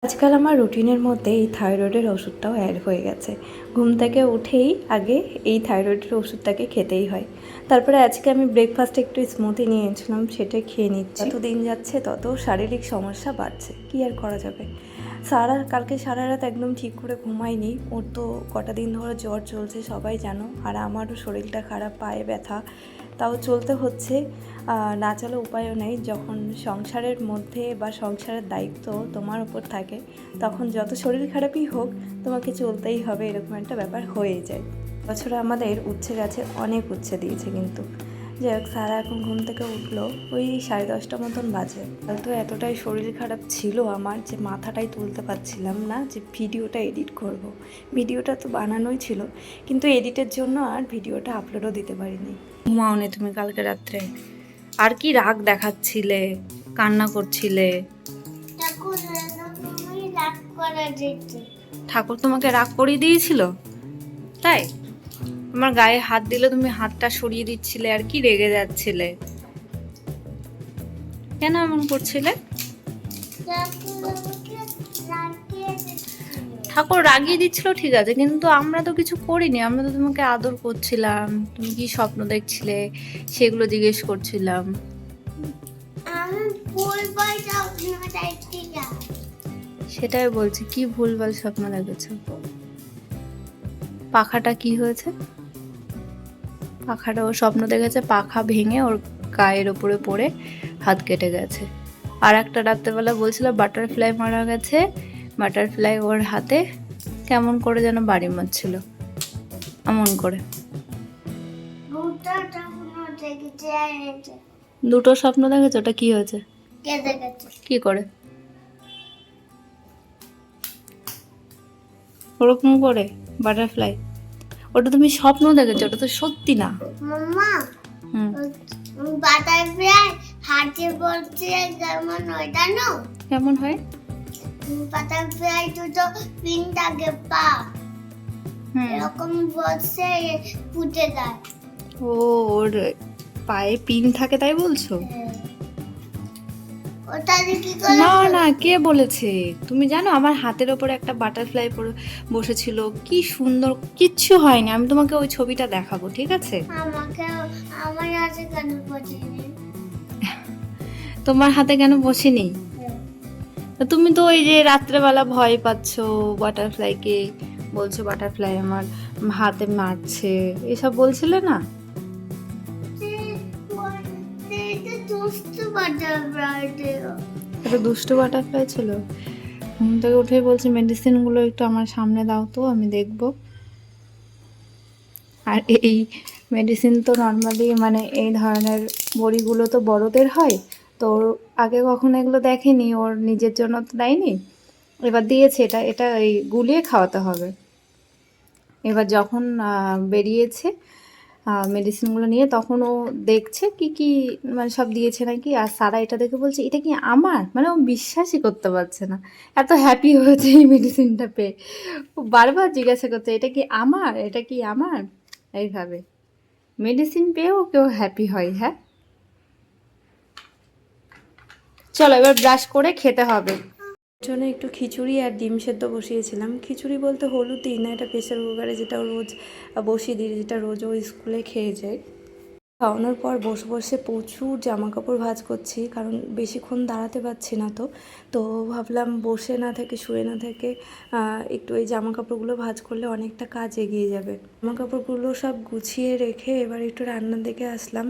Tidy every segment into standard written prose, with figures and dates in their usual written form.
আজকাল আমার রুটিনের মধ্যে এই থাইরয়েডের ওষুধটাও অ্যাড হয়ে গেছে। ঘুম থেকে উঠেই আগে এই থাইরয়েডের ওষুধটাকে খেতেই হয়। তারপরে আজকে আমি ব্রেকফাস্টে একটু স্মুদি নিয়েছিলাম, সেটা খেয়ে নিচ্ছি। যত দিন যাচ্ছে তত শারীরিক সমস্যা বাড়ছে, কী আর করা যাবে। কালকে সারা রাত একদম ঠিক করে ঘুমাইনি। ওর তো কটা দিন ধরে জ্বর চলছে সবাই জানো, আর আমারও শরীরটা খারাপ, পায়ে ব্যথা, তাও চলতে হচ্ছে। না চলে উপায়ও নেই। যখন সংসারের মধ্যে বা সংসারের দায়িত্ব তোমার উপর থাকে, তখন যত শরীর খারাপই হোক তোমাকে চলতেই হবে, এরকম একটা ব্যাপার হয়ে যায়। বছরে আমাদের উচ্ছে গাছে অনেক উচ্ছে দিয়েছে, কিন্তু যাই হোক সারা এখন ঘুম থেকে উঠলো ওই 10:30 মতন বাজে। কাল তো এতটাই শরীর খারাপ ছিল আমার যে মাথাটাই তুলতে পারছিলাম না যে ভিডিওটা এডিট করব। ভিডিওটা তো বানানোই ছিল, কিন্তু এডিটের জন্য আর ভিডিওটা আপলোডও দিতে পারিনি। ঘুমাওনি তুমি কালকে রাত্রে? আর কি রাগ দেখাচ্ছিলে, কান্না করছিলে? ঠাকুর তোমাকে রাগ করিয়ে দিয়েছিল তাই? আমার গায়ে হাত দিলে তুমি হাতটা সরিয়ে দিচ্ছিলে, আর কি রেগে যাচ্ছিলে? কেন এমন করছিলে? ঠাকুর রাগিয়ে দিচ্ছিল ঠিক আছে, কিন্তু আমরা তো কিছু করিনি। আমরা তো তোমাকে আদর করছিলাম, তুমি কি স্বপ্ন দেখছিলে সেগুলো জিজ্ঞেস করছিলাম। সেটাই বলছি, কি ভুলভাল স্বপ্ন দেখেছ? পাখাটা কি হয়েছে? পাখাটা, ও স্বপ্ন দেখেছে পাখা ভেঙে ওর গায়ের ওপরে পড়ে হাত কেটে গেছে। আর একটা রাত্রেবেলা বলছিল বাটারফ্লাই মারা গেছে, বাটারফ্লাই ওর হাতে কেমন করে যেন বাড়ি মারছিল এমন করে। দুটো স্বপ্ন দেখেছে, ওটা কি হয়েছে? কি করে ওরকম করে বাটারফ্লাই? ওটা তুমি স্বপ্ন দেখেছো, ওটা তো সত্যি না মাম্মা। বাটারফ্লাই হাতে বলছে কেমন হয় জানো? কেমন হয়? বাটারফ্লাই দুটো পিন থাকে পা, এরকম বলছে ফুটে যায়। ও, ওর পায়ে পিন থাকে তাই বলছো? না না, কে বলেছে? তুমি জানো আমার হাতের ওপরে একটা বাটারফ্লাই বসেছিল, কি সুন্দর। কিচ্ছু হয়নি, আমি তোমাকে ওই ছবিটা দেখাবো, ঠিক আছে? আমার হাতে কেন বসেনি? তোমার হাতে কেন বসেনি? তুমি তো ওই যে রাত্রেবেলা ভয় পাচ্ছো বাটারফ্লাইকে, বলছো বাটারফ্লাই আমার হাতে মারছে, এসব বলছিলে না? এটা দুষ্টু বাটারফ্লাই ছিল। ঘুম থেকে উঠে বলছে মেডিসিনগুলো একটু আমার সামনে দাও তো, আমি দেখব। আর এই মেডিসিন তো নর্মালি মানে এই ধরনের বড়িগুলো তো বড়দের হয়, তো আগে কখনো এগুলো দেখেনি, ওর নিজের জন্য তো দেয়নি, এবার দিয়েছে। এটা এটা এই গুলিয়ে খাওয়াতে হবে। এবার যখন বেরিয়েছে মেডিসিনগুলো নিয়ে, তখন ও দেখছে কি কি মানে সব দিয়েছে নাকি। আর সারা এটা দেখে বলছে এটা কি আমার, মানে ও বিশ্বাসই করতে পারছে না, এত হ্যাপি হয়েছে এই মেডিসিনটা পেয়ে। ও বারবার জিজ্ঞাসা করছে এটা কি আমার, এটা কি আমার, এইভাবে। মেডিসিন পেয়েও কেউ হ্যাপি হয়? হ্যাঁ, চলো এবার ব্রাশ করে খেতে হবে। জন্য একটু খিচুড়ি আর ডিম সেদ্ধ বসিয়েছিলাম। খিচুড়ি বলতে হলুদ দিই না, এটা প্রেসার কুকারে যেটা রোজ বসিয়ে দিই, যেটা রোজ ও স্কুলে খেয়ে যায়। খাওয়ানোর পর বসে বসে প্রচুর জামা কাপড় ভাঁজ করছি, কারণ বেশিক্ষণ দাঁড়াতে পারছি না। তো ভাবলাম বসে না থেকে, শুয়ে না থেকে একটু এই জামা কাপড়গুলো ভাঁজ করলে অনেকটা কাজ এগিয়ে যাবে। জামা কাপড়গুলো সব গুছিয়ে রেখে এবার একটু রান্নার দিকে আসলাম।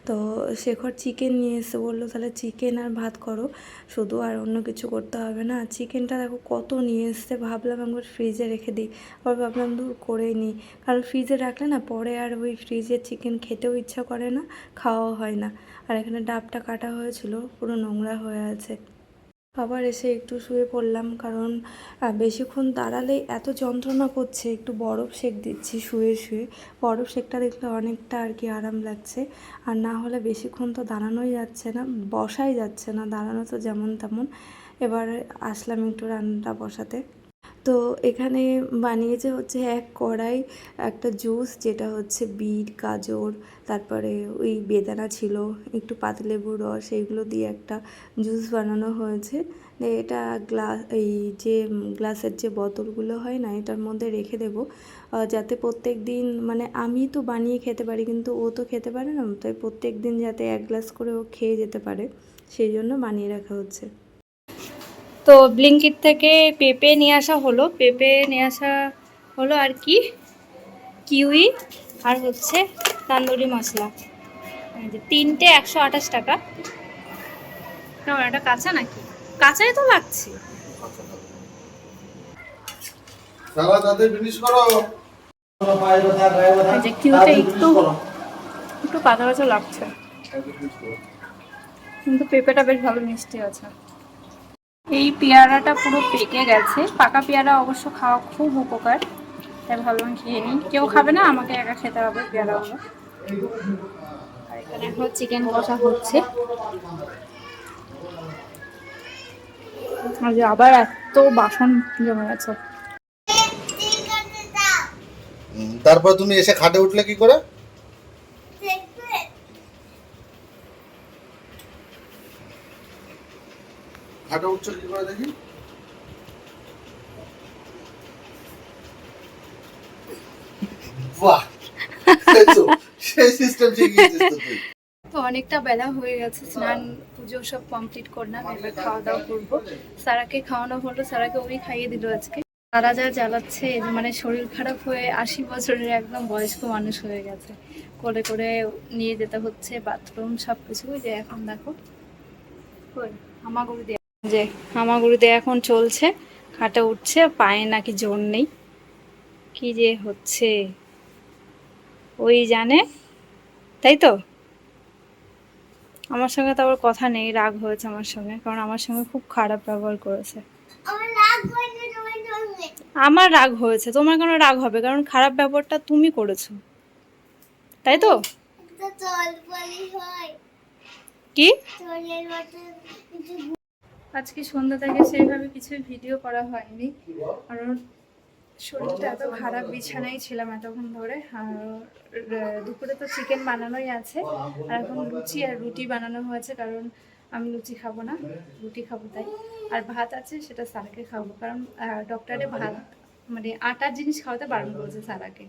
তো শেখর চিকেন নিয়ে এসে বললো তাহলে চিকেন আর ভাত করো শুধু, আর অন্য কিছু করতে হবে না। চিকেনটা দেখো কত নিয়ে এসছে, ভাবলাম একবার ফ্রিজে রেখে দিই, আবার ভাবলাম দূর করেই নিই, কারণ ফ্রিজে রাখলে না পরে আর ওই ফ্রিজের চিকেন খেতেও ইচ্ছা করে না, খাওয়া হয় না। আর এখানে ডাবটা কাটা হয়েছিল, পুরো নোংরা হয়ে আছে। আবার এসে একটু শুয়ে পড়লাম, কারণ বেশিক্ষণ দাঁড়ালেই এত যন্ত্রণা করছে। একটু বরফ সেঁক দিচ্ছি শুয়ে শুয়ে, বরফ সেঁকটা দেখলে অনেকটা আর কি আরাম লাগছে। আর না হলে বেশিক্ষণ তো দাঁড়ানোই যাচ্ছে না, বসাই যাচ্ছে না, দাঁড়ানো তো যেমন তেমন। এবার আসলাম একটু রান্নাটা বসাতে। তো এখানে বানিয়েছে হচ্ছে এক কড়াই একটা জুস, যেটা হচ্ছে বিট, গাজর, তারপরে ওই বেদানা ছিল, একটু পাতিলেবুর রস, এইগুলো দিয়ে একটা জুস বানানো হয়েছে। এটা এই যে গ্লাসের যে বোতলগুলো হয় না, এটার মধ্যে রেখে দেবো, যাতে প্রত্যেক দিন, মানে আমি তো বানিয়ে খেতে পারি কিন্তু ও তো খেতে পারে না, তাই প্রত্যেক দিন যাতে এক গ্লাস করে ও খেয়ে যেতে পারে সেই জন্য বানিয়ে রাখা হচ্ছে। তো ব্লিঙ্কিট থেকে পেঁপে নিয়ে আসা হলো, আর কি কিউই আর হচ্ছে তান্দুরি মশলা, এই যে তিনটে 128 টাকা। কেমন, এটা কাঁচা নাকি? কাঁচাই তো লাগছে। এই যে কিউতে একটু একটু কাঁচা কাঁচা লাগছে, কিন্তু পেঁপেটা বেশ ভালো মিষ্টি আছে। এই পেয়ারাটা পুরো পেকে গেছে, পাকা পেয়ারা অবশ্য খাওয়া খুব উপকার, তাই ভাবলাম খেয়ে নিই। কেউ খাবে না, আমাকে একা খেতে হবে পেয়ারাগুলো। আর এখানে এখন চিকেন কষা হচ্ছে, আর যে আবার এত বাসন জমে গেছে। তারপর তুমি এসে খাটে উঠলে কি করে? খাটে উঠছো কি করে দেখি? বাহ, সেই সিস্টেম শিখিয়েছিস তো তুই। তো অনেকটা বেলা হয়ে গেছে, স্নান পুজো সব কমপ্লিট করলাম, এবার খাওয়া দাওয়া করবো। সারাকে খাওয়ানো হলো, সারাকে ওই খাইয়ে দিল আজকে। তারা যা জ্বালাচ্ছে, মানে শরীর খারাপ হয়ে 80 বছরের একদম বয়স্ক মানুষ হয়ে গেছে, করে করে নিয়ে যেতে হচ্ছে বাথরুম সব কিছু। যে এখন দেখো হামাগুড়ি দিয়ে, যে হামাগুড়ি দিয়ে এখন চলছে, খাটে উঠছে, পায়ে নাকি জোর নেই, কি যে হচ্ছে ওই জানে, তাই তো। আমার সঙ্গে তো আবার কথা নেই, রাগ হয়েছে আমার সঙ্গে, কারণ আমার সঙ্গে খুব খারাপ ব্যবহার করেছে। আমার রাগ হয়েছে, তোমার কেন রাগ হবে? কারণ খারাপ ব্যবহারটা তুমি করেছো, তাই তো। কি আজকে সন্ধ্যা থেকে সেইভাবে কিছু ভিডিও করা হয়নি, কারণ শরীরটা এত খারাপ, বিছানায় ছিলাম এতক্ষণ ধরে। আর দুপুরে তো চিকেন বানানোই আছে, আর এখন লুচি আর রুটি বানানো হয়েছে, কারণ আমি লুচি খাবো না, রুটি খাবো তাই। আর ভাত আছে, সেটা সারাকে খাবো, কারণ ডক্টরে ভাত, মানে আটার জিনিস খাওয়াতে বারণ করেছে সারাকে,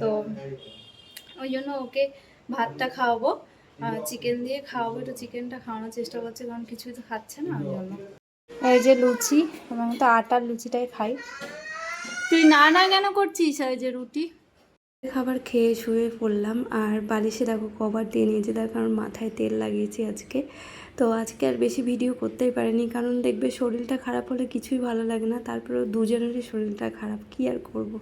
তো ওই জন্য ওকে ভাতটা খাওয়াবো, চিকেন দিয়ে খাওয়াবো, একটু চিকেনটা খাওয়ানোর চেষ্টা করছে, কারণ কিছুই তো খাচ্ছে না, ওই জন্য। এই যে লুচি, আমি তো আটার লুচিটাই খাই। তুই না না কেন করছিস? ওই যে রুটি খাবার খেয়ে শুয়ে পড়লাম, আর বালিশে দেখো কভার দিয়ে নিয়েছি, তার কারণ মাথায় তেল লাগিয়েছি আজকে। তো আজকে আর বেশি ভিডিও করতেই পারিনি, কারণ দেখবে শরীরটা খারাপ হলে কিছুই ভালো লাগে না, তারপরেও দুজনেরই শরীরটা খারাপ, কি আর করব।